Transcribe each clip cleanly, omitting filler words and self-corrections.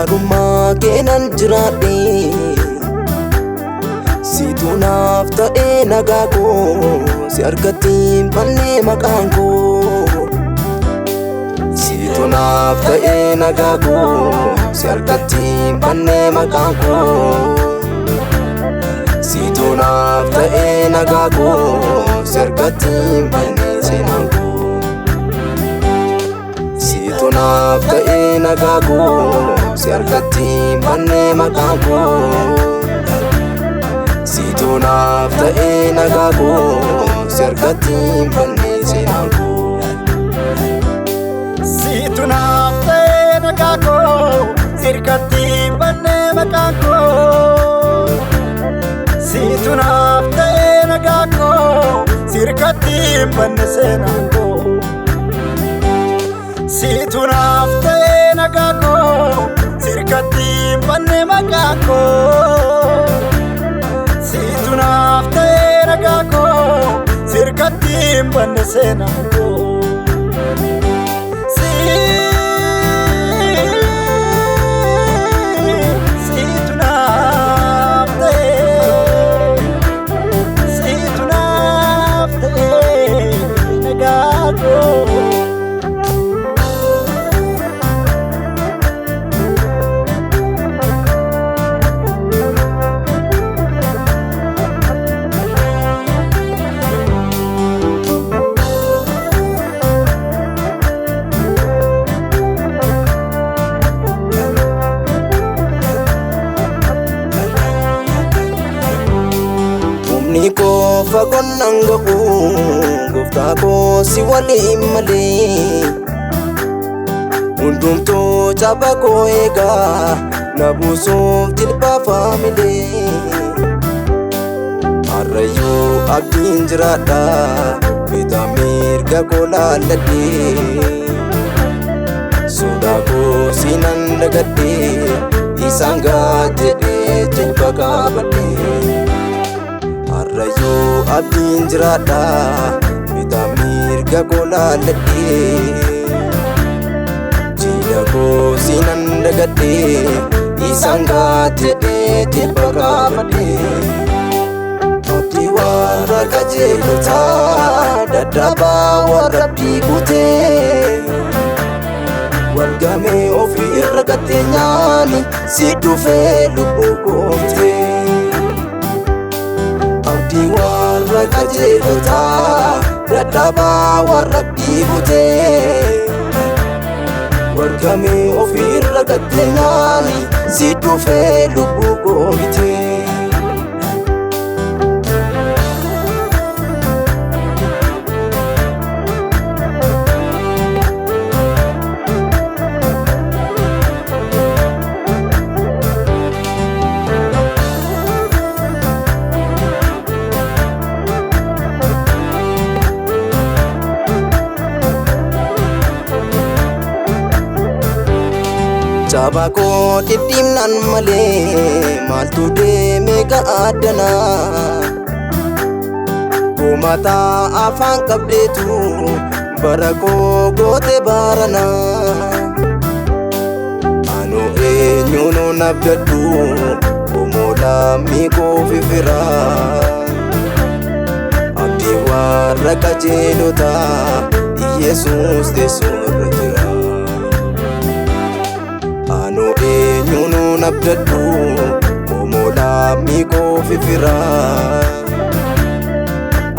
gaarummaa keenan jiraadhe situ naaf ta'ee nagaa koo si harkatti bannee maqaan koo situ naaf ta'ee nagaa koo si harkatti bannee maqaan koo situ naaf ta'ee nagaa koo si harkatti bannee seenaan koo situ naaf ta'ee nagaa koo si harkatti bannee maqaan koo situ naaf ta'ee nagaa koo si harkatti bannee seenaan koo situ naaf ta'ee nagaa koo si harkatti bannee maqaan koo situ naaf ta'ee nagaa koo si harkatti bannee seenaan koo situ naaf ta'ee nagaa koo si harkatti bannee maqaan koo situ naaf ta'ee nagaa koo si harkatti bannee seenaan koo Niko fagonan gabu gofta ko si wali male undumto chaba ko ega nabuso tilba family arrayo abdin jirada vitamir ga kola lade suda ko sinan dagade isanga jede tilba ka bade arrayo abdin jirada vitamir ga kola lade jida ko sinan dagade isanga jede tilba ka bade oti warra kajeelota dadaba warra bigute walgame ofi irragate nyaani si dhufe lubbu koomte oti warra kajeelota dadaba warra bigute walgame ofi irragate nyaani si dhufe lubbu koomte Chaba ko didimnan male maltu de mega adana kumata afan kabdetu barako gote barana anu nyuno nabdadu omola miko fifira abdi warra kajeelota Jesus de sorjira anu nyuno nabdadu omola miko fifira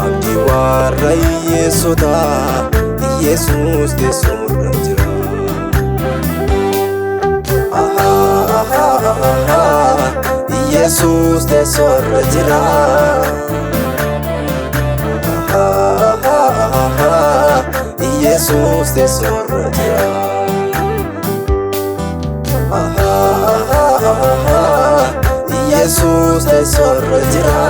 abdi warra yesota Jesus de sorjira Jesus de sorjira Jesus de sorjira Jesus de sorjira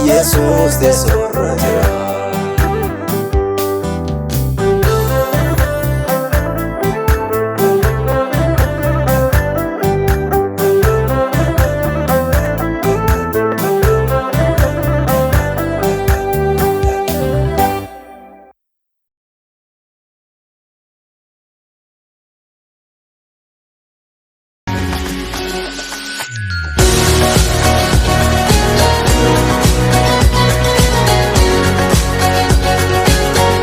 Jesus de sorjira